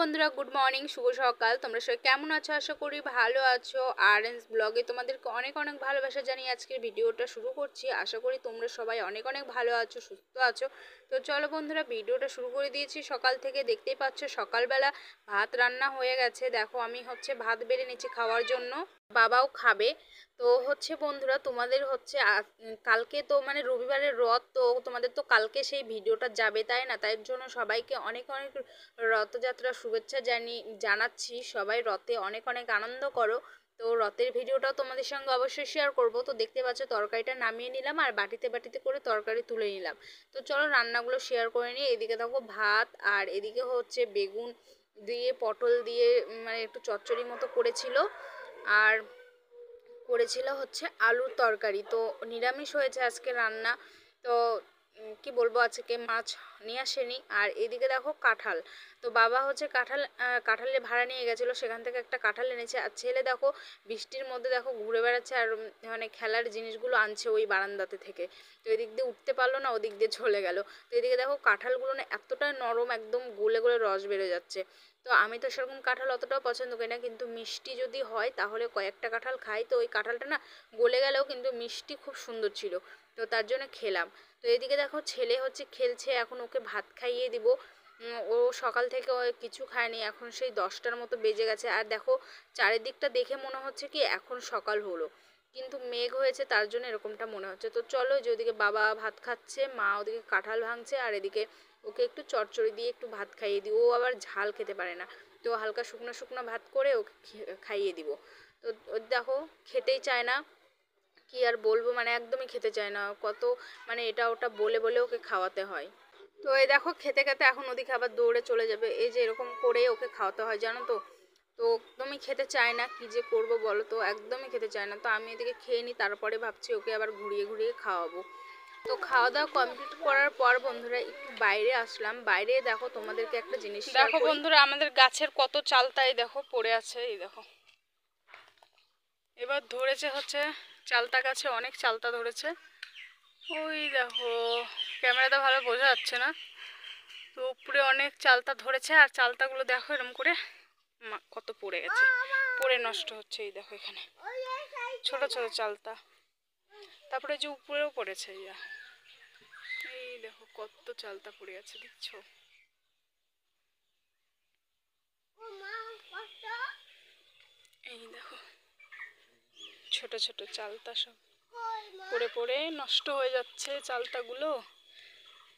বন্ধুরা, good morning, শুভ সকাল। তোমরা সবাই কেমন আছো? আশা করি ভালো আছো। আরএনস ব্লগে তোমাদেরকে অনেক অনেক ভালোবাসা জানিয়ে আজকের ভিডিওটা শুরু করছি। আশা করি তোমরা সবাই অনেক অনেক ভালো আছো, সুস্থ আছো। তো চলো বন্ধুরা, ভিডিওটা শুরু করে দিয়েছি। সকাল থেকে দেখতেই পাচ্ছ সকালবেলা ভাত রান্না হয়ে গেছে। দেখো আমি ভাত বেড়ে নিচ্ছি খাওয়ার জন্য, বাবাও খাবে। তো বন্ধুরা, তোমাদের কালকে তো মানে রবিবারের রথ, তো তোমাদের তো কালকে সেই ভিডিওটা যাবে, তাই না? তাই জন্য সবাইকে অনেক অনেক রথযাত্রার শুভেচ্ছা জানাচ্ছি। সবাই রথে অনেক অনেক আনন্দ করো। তো রথের ভিডিওটাও তোমাদের সঙ্গে অবশ্যই শেয়ার করব। তো দেখতে পাচ্ছ তরকারিটা নামিয়ে নিলাম আর বাটিতে বাটিতে করে তরকারি তুলে নিলাম। তো চলো রান্নাগুলো শেয়ার করে নিই। এদিকে দেখো ভাত, আর এদিকে বেগুন দিয়ে পটল দিয়ে মানে একটু চচ্চড়ি মতো করেছিল, আর করেছিল আলুর তরকারি। তো নিরামিষ হয়েছে আজকে রান্না। তো কি বলবো, আজকে মাছ নিয়ে আসেনি। আর এদিকে দেখো কাঁঠাল, তো বাবা কাঁঠালের ভাড়া নিয়ে গেছিলো, সেখান থেকে একটা কাঁঠাল এনেছে। আর ছেলে দেখো বৃষ্টির মধ্যে দেখো ঘুরে বেড়াচ্ছে, আর মানে খেলার জিনিসগুলো আনছে ওই বারান্দাতে থেকে। তো এদিক দিয়ে উঠতে পারলো না, ওদিক দিয়ে চলে গেল। তো এদিকে দেখো কাঁঠালগুলো না এতটা নরম, একদম গলে গলে রস বেরো যাচ্ছে। তো আমি তো সেরকম কাঁঠাল অতটাও পছন্দ করি না, কিন্তু মিষ্টি যদি হয় তাহলে কয়েকটা কাঁঠাল খাই। তো ওই কাঁঠালটা না গলে গেলেও কিন্তু মিষ্টি খুব সুন্দর ছিল, তো তার জন্য খেলাম। তো এদিকে দেখো ছেলে খেলছে, এখন ওকে ভাত খাইয়ে দিব। ও সকাল থেকে ও কিছু খায়নি, এখন সেই 10টার মতো বেজে গেছে। আর দেখো চারিদিকটা দেখে মনে হচ্ছে কি এখন সকাল হলো, কিন্তু মেঘ হয়েছে, তার জন্য এরকমটা মনে হচ্ছে। তো চলো, যে ওদিকে বাবা ভাত খাচ্ছে, মা ওদিকে কাঁঠাল ভাঙছে, আর এদিকে ওকে একটু চচ্চড়ি দিয়ে একটু ভাত খাইয়ে দিই। ও আবার ঝাল খেতে পারে না, তো হালকা শুকনো শুকনো ভাত করে ওকে খাইয়ে দিব। তো দেখো খেতেই চায় না, কি আর বলবো, মানে একদমই খেতে চায় না। কত মানে এটা ওটা বলে বলে ওকে খাওয়াতে হয়। তো এই দেখো খেতে খেতে এখন ওদিকে আবার দৌড়ে চলে যাবে। এই যে এরকম করে ওকে খাওয়াতে হয়, জানো তো। তো একদমই খেতে চায় না, কি যে করব বলো তো, একদমই খেতে চায় না। তো আমি এদিকে খেয়ে নিই, তারপরে ভাবছি ওকে আবার ঘুরিয়ে ঘুরিয়ে খাওয়াবো। তো খাওয়া দাওয়া কমপ্লিট করার পর বন্ধুরা একটু বাইরে আসলাম। বাইরে দেখো তোমাদেরকে একটা জিনিস দেখো বন্ধুরা, আমাদের গাছের কত চালতাই দেখো পড়ে আছে। এই দেখো এবার ধরেছে চালতা গাছে অনেক চালতা ধরেছে। ওই দেখো ক্যামেরাতে ভালো বোঝা যাচ্ছে না, তো উপরে অনেক চালতা ধরেছে। আর চালতাগুলো দেখো এরকম করে কত পড়ে গেছে, পড়ে নষ্ট হচ্ছে। এই দেখো এখানে ছোট ছোট চালতা, তারপরে যে উপরেও পড়েছে। এই দেখো কত চালতা পড়ে আছে, দেখছো? এই দেখো ছোট ছোট চালতা সব পড়ে পড়ে নষ্ট হয়ে যাচ্ছে চালতাগুলো।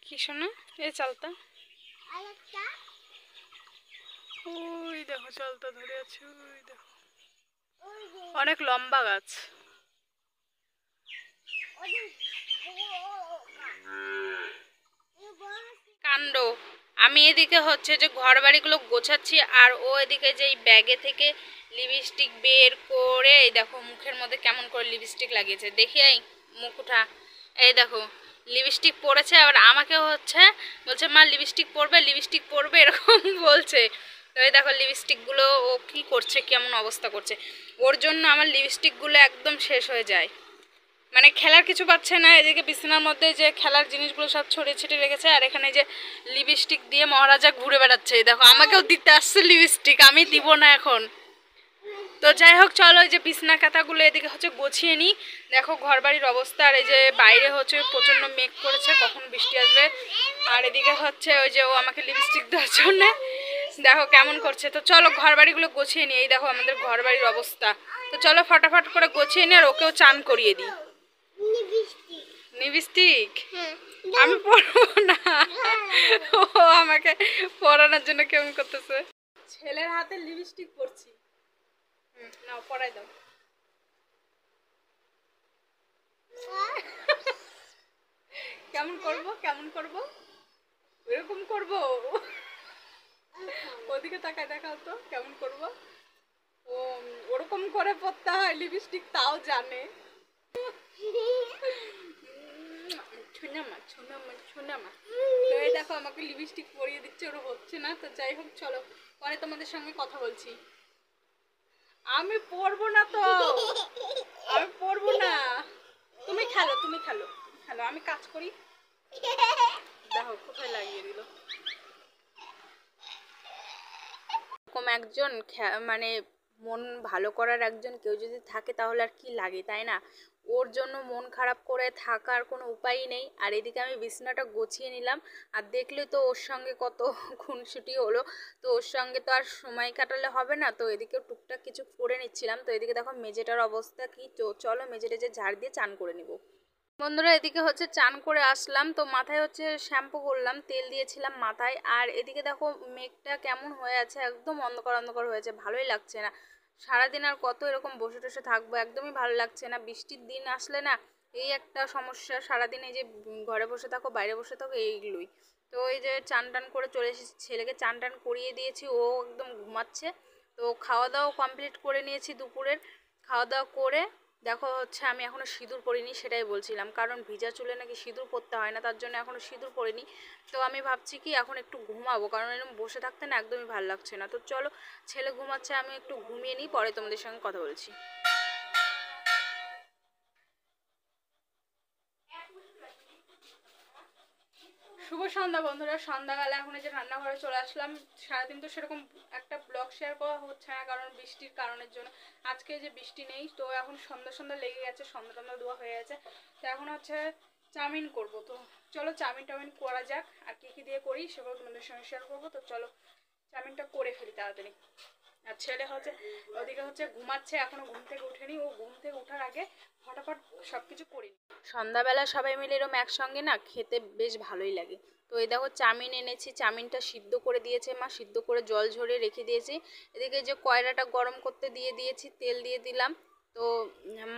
কি শোনা এই চালতা, ওই দেখো চালতা ধরে আছে। ওই দেখো অনেক লম্বা গাছ। কাণ্ড। আমি এদিকে যে ঘর বাড়িগুলো গোছাচ্ছি, আর ও এদিকে যে ব্যাগে থেকে লিপস্টিক বের করে এই দেখো মুখের মধ্যে কেমন করে লিপস্টিক লাগিয়েছে। দেখি এই মুখ উঠা, এই দেখো লিপস্টিক পরেছে। আবার আমাকে বলছে মা লিপস্টিক পরবে এরকম বলছে। তো এই দেখো লিপস্টিকগুলো ও কি করছে, কেমন অবস্থা করছে। ওর জন্য আমার লিপস্টিকগুলো একদম শেষ হয়ে যায়, মানে খেলার কিছু পাচ্ছে না। এদিকে বিছানার মধ্যে যে খেলার জিনিসগুলো সব ছড়িয়ে ছিটিয়ে রেখেছে, আর এখানে যে লিপস্টিক দিয়ে মহারাজা ঘুরে বেড়াচ্ছে। দেখো আমাকেও দিতে আসছে লিপস্টিক, আমি দিব না এখন। তো যাই হোক চলো, এই যে বিছনা কাঁথাগুলো এদিকে গুছিয়ে নিই। দেখো ঘর বাড়ির অবস্থা। আর এই যে বাইরে প্রচণ্ড মেঘ করেছে, কখন বৃষ্টি আসবে। আর এদিকে ওই যে ও আমাকে লিপস্টিক দেওয়ার জন্য দেখো কেমন করছে। তো চলো ঘর বাড়িগুলো গুছিয়ে নিই। এই দেখো আমাদের ঘর বাড়ির অবস্থা। তো চলো ফটাফট করে গুছিয়ে নিই, আর ওকেও চান করিয়ে দিই। লিপস্টিক আমি পরবো না, ও আমাকে পরানোর জন্য কেমন করতেছে। ছেলের হাতে লিপস্টিক পরছি, নাও পরাই দাও। কেমন করব এরকম করব, ওদিকে তাকায় দেখাও তো কেমন করব। ও ওরকম করে পরতে হয় লিপস্টিক, তাও জানে। তো এই দেখো আমাকে লিপস্টিক পরিয়ে দিচ্ছে, ওরা হচ্ছে না। তো যাই হোক চলো পরে তোমাদের সঙ্গে কথা বলছি। আমি পরবো না, তো আমি পরবো না। তুমি খেলো আমি কাজ করি। দেখো কোথায় লাগিয়ে দিল। এরকম একজন মানে মন ভালো করার একজন কেউ যদি থাকে তাহলে আর কি লাগে, তাই না? ওর জন্য মন খারাপ করে থাকার কোনো উপায়ই নেই। আর এদিকে আমি বিছানাটা গুছিয়ে নিলাম, আর দেখলে তো ওর সঙ্গে কত খুনসুটি হলো। তো ওর সঙ্গে তো আর সময় কাটালে হবে না, তো এদিকে টুকটাক কিছু করে নিচ্ছিলাম। তো এদিকে দেখো মেঝেটার অবস্থা কি, তো চলো মেঝে টেঝে ঝাড় দিয়ে চান করে নিব। বন্ধুরা এদিকে হচ্ছে চান করে আসলাম, তো মাথায় হচ্ছে শ্যাম্পু করলাম, তেল দিয়েছিলাম মাথায়। আর এদিকে দেখো মেঘটা কেমন হয়ে আছে, একদম অন্ধকার অন্ধকার হয়েছে, ভালোই লাগছে না। সারাদিন আর কত এরকম বসে টসে থাকবো, একদমই ভালো লাগছে না। বৃষ্টির দিন আসলে না এই একটা সমস্যা, সারাদিন এই যে ঘরে বসে থাকো বাইরে বসে থাকো এইগুলোই। তো এই যে চান টান করে চলে এসেছি, ছেলেকে চান টান করিয়ে দিয়েছি, ও একদম ঘুমাচ্ছে। তো খাওয়া দাওয়া কমপ্লিট করে নিয়েছি দুপুরের। খাওয়া দাওয়া করে দেখো হচ্ছে আমি এখনও সিঁদুর পরিনি, সেটাই বলছিলাম, কারণ ভিজা চুলে নাকি সিঁদুর পরতে হয় না, তার জন্য এখনও সিঁদুর পরিনি। তো আমি ভাবছি কি এখন একটু ঘুমাবো, কারণ এরকম বসে থাকতে না একদমই ভালো লাগছে না। তো চলো ছেলে ঘুমাচ্ছে, আমি একটু ঘুমিয়ে নিই, পরে তোমাদের সঙ্গে কথা বলছি। শুভ সন্ধ্যা বন্ধুরা, সন্ধ্যাবেলা এখন এই যে রান্নাঘরে চলে আসলাম। সারাদিন তো সেরকম একটা ব্লগ শেয়ার করা হচ্ছে না, কারণ বৃষ্টির কারণের জন্য। আজকে যে বৃষ্টি নেই, তো এখন সন্ধ্যা সন্ধ্যা লেগে গেছে, সন্ধ্যা টন্ধ্যা দেওয়া হয়ে গেছে। তো এখন হচ্ছে চাউমিন করব। তো চলো চাউমিন টাউমিন করা যাক, আর কী কী দিয়ে করি সেগুলো তোমাদের সঙ্গে শেয়ার করবো। তো চলো চাউমিনটা করে ফেলি তাড়াতাড়ি। আর ছেলে হচ্ছে ওদিকে হচ্ছে ঘুমাচ্ছে, এখনো ঘুম থেকে উঠেনি, ও ঘুম থেকে ওঠার আগে ফটাফট সব কিছু করি। সন্ধ্যাবেলা সবাই মিলে এরকম একসঙ্গে না খেতে বেশ ভালোই লাগে। তো এই দেখো চাউমিন এনেছি, চাউমিনটা সিদ্ধ করে দিয়েছে মা, সিদ্ধ করে জল ঝরিয়ে রেখে দিয়েছি। এদিকে যে কয়রাটা গরম করতে দিয়ে দিয়েছি, তেল দিয়ে দিলাম। তো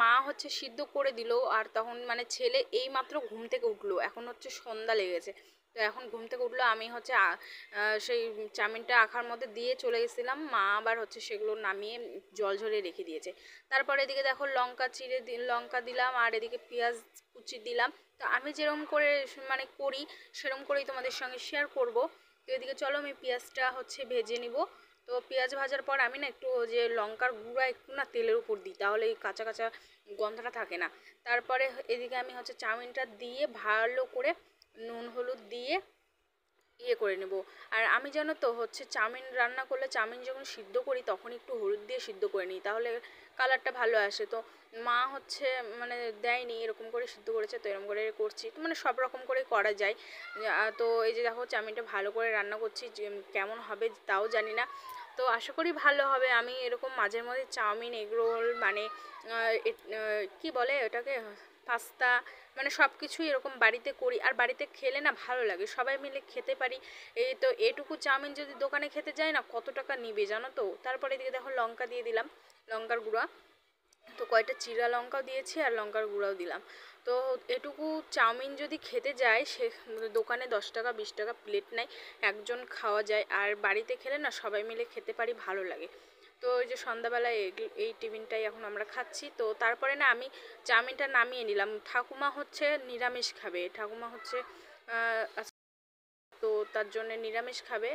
মা হচ্ছে সিদ্ধ করে দিল, আর তখন মানে ছেলে এই মাত্র ঘুম থেকে উঠলো, এখন হচ্ছে সন্ধ্যা লেগেছে। তো এখন ঘুম থেকে উঠলো, আমি হচ্ছে সেই চাউমিনটা আখার মধ্যে দিয়ে চলে গেছিলাম, মা আবার হচ্ছে সেগুলো নামিয়ে জল ঝরিয়ে রেখে দিয়েছে। তারপর এদিকে দেখো লঙ্কা চিড়ে লঙ্কা দিলাম, আর এদিকে পেঁয়াজ কুচি দিলাম। তো আমি যেরকম করে মানে করি সেরকম করেই তোমাদের সঙ্গে শেয়ার করব। তো এদিকে চলো আমি পেঁয়াজটা হচ্ছে ভেজে নিব। তো পেঁয়াজ ভাজার পর আমি না একটু যে লঙ্কার গুঁড়া একটু না তেলের উপর দিই, তাহলে এই কাঁচা কাঁচা গন্ধটা থাকে না। তারপরে এদিকে আমি হচ্ছে চাউমিনটা দিয়ে ভালো করে নুন হলুদ দিয়ে করে নেব। আর আমি জানো তো হচ্ছে চাউমিন রান্না করলে চাউমিন যখন সিদ্ধ করি তখন একটু হলুদ দিয়ে সিদ্ধ করে নিই, তাহলে কালারটা ভালো আসে। তো মা হচ্ছে মানে দেয়নি, এরকম করে সিদ্ধ করেছে, তো এরকম করে করছি। তো মানে সব রকম করেই করা যায়। তো এই যে দেখো চাউমিনটা ভালো করে রান্না করছি, যে কেমন হবে তাও জানি না, তো আশা করি ভালো হবে। আমি এরকম মাঝে মধ্যে চাউমিন এগরোল মানে কি বলে ওটাকে, পাস্তা, মানে সব কিছুই এরকম বাড়িতে করি, আর বাড়িতে খেলে না ভালো লাগে, সবাই মিলে খেতে পারি। এই তো এটুকু চাউমিন যদি দোকানে খেতে যাই না কত টাকা নিবে জানো তো। তারপরে এদিকে দেখো লঙ্কা দিয়ে দিলাম, লঙ্কার গুঁড়া। তো কয়টা চিরা লঙ্কাও দিয়েছি আর লঙ্কার গুঁড়াও দিলাম। তো এটুকু চাউমিন যদি খেতে যায় সে দোকানে 10 টাকা 20 টাকা প্লেট নেয়, একজন খাওয়া যায়। আর বাড়িতে খেলে না সবাই মিলে খেতে পারি, ভালো লাগে। তো ওই যে সন্ধ্যাবেলায় এই টিফিনটাই এখন আমরা খাচ্ছি। তো তারপরে না আমি চাউমিনটা নামিয়ে নিলাম, ঠাকুমা হচ্ছে নিরামিষ খাবে, ঠাকুমা হচ্ছে তো তার জন্যে নিরামিষ খাবে,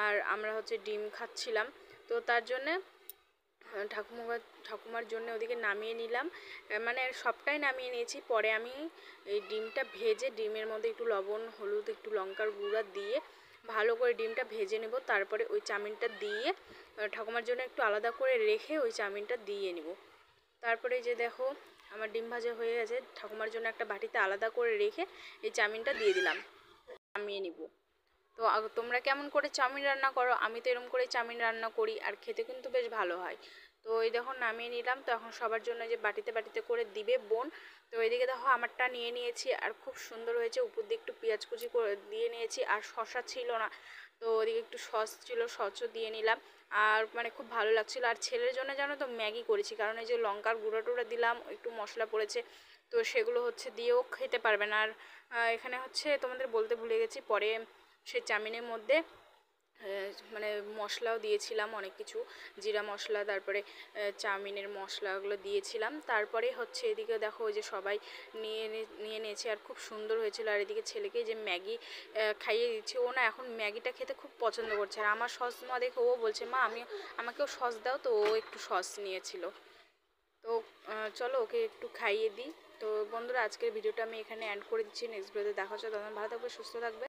আর আমরা হচ্ছে ডিম খাচ্ছিলাম। তো তার জন্যে ঠাকুমার জন্য ওদিকে নামিয়ে নিলাম, মানে সবটাই নামিয়ে নিয়েছি। পরে আমি এই ডিমটা ভেজে ডিমের মধ্যে একটু লবণ হলুদ একটু লঙ্কার গুঁড়া দিয়ে ভালো করে ডিমটা ভেজে নেব, তারপরে ওই চাউমিনটা দিয়ে ঠাকুমার জন্য একটু আলাদা করে রেখে ওই চাউমিনটা দিয়ে নেব। তারপরে যে দেখো আমার ডিম ভাজা হয়ে গেছে, ঠাকুমার জন্য একটা বাটিতে আলাদা করে রেখে এই চাউমিনটা দিয়ে দিলাম, নামিয়ে নিব। তো তোমরা কেমন করে চাউমিন রান্না করো? আমি তো এরকম করে চাউমিন রান্না করি, আর খেতে কিন্তু বেশ ভালো হয়। তো এই দেখো নামিয়ে নিলাম, তো এখন সবার জন্য যে বাটিতে বাটিতে করে দিবে বোন। তো এদিকে দেখো আমারটা নিয়ে নিয়েছি, আর খুব সুন্দর হয়েছে, উপর দিয়ে একটু পেঁয়াজ কুচি করে দিয়ে নিয়েছি, আর শসা ছিল না, তো ওদিকে একটু সস ছিল, সসও দিয়ে নিলাম। আর মানে খুব ভালো লাগছিলো। আর ছেলের জন্য জানো তো ম্যাগি করেছি, কারণ এই যে লঙ্কার গুঁড়ো টুড়ো দিলাম, একটু মশলা পড়েছে, তো সেগুলো হচ্ছে দিয়েও খেতে পারবে না। আর এখানে হচ্ছে তোমাদের বলতে ভুলে গেছি, পরে সেই চাউমিনের মধ্যে মানে মশলাও দিয়েছিলাম অনেক কিছু, জিরা মশলা, তারপরে চাউমিনের মশলাগুলো দিয়েছিলাম। তারপরে হচ্ছে এদিকে দেখো ওই যে সবাই নিয়ে নিয়েছে, আর খুব সুন্দর হয়েছিল। আর এদিকে ছেলেকে যে ম্যাগি খাইয়ে দিচ্ছি, ও না এখন ম্যাগিটা খেতে খুব পছন্দ করছে, আর আমার সস মা দেখে ও বলছে মা আমাকেও সস দাও, তো ও একটু সস নিয়েছিল। তো চলো ওকে একটু খাইয়ে দিই। তো বন্ধুরা আজকের ভিডিওটা আমি এখানে এন্ড করে দিচ্ছি, নেক্সট ভিডিওতে দেখা হচ্ছে, তখন ভালো থাকবে সুস্থ থাকবে।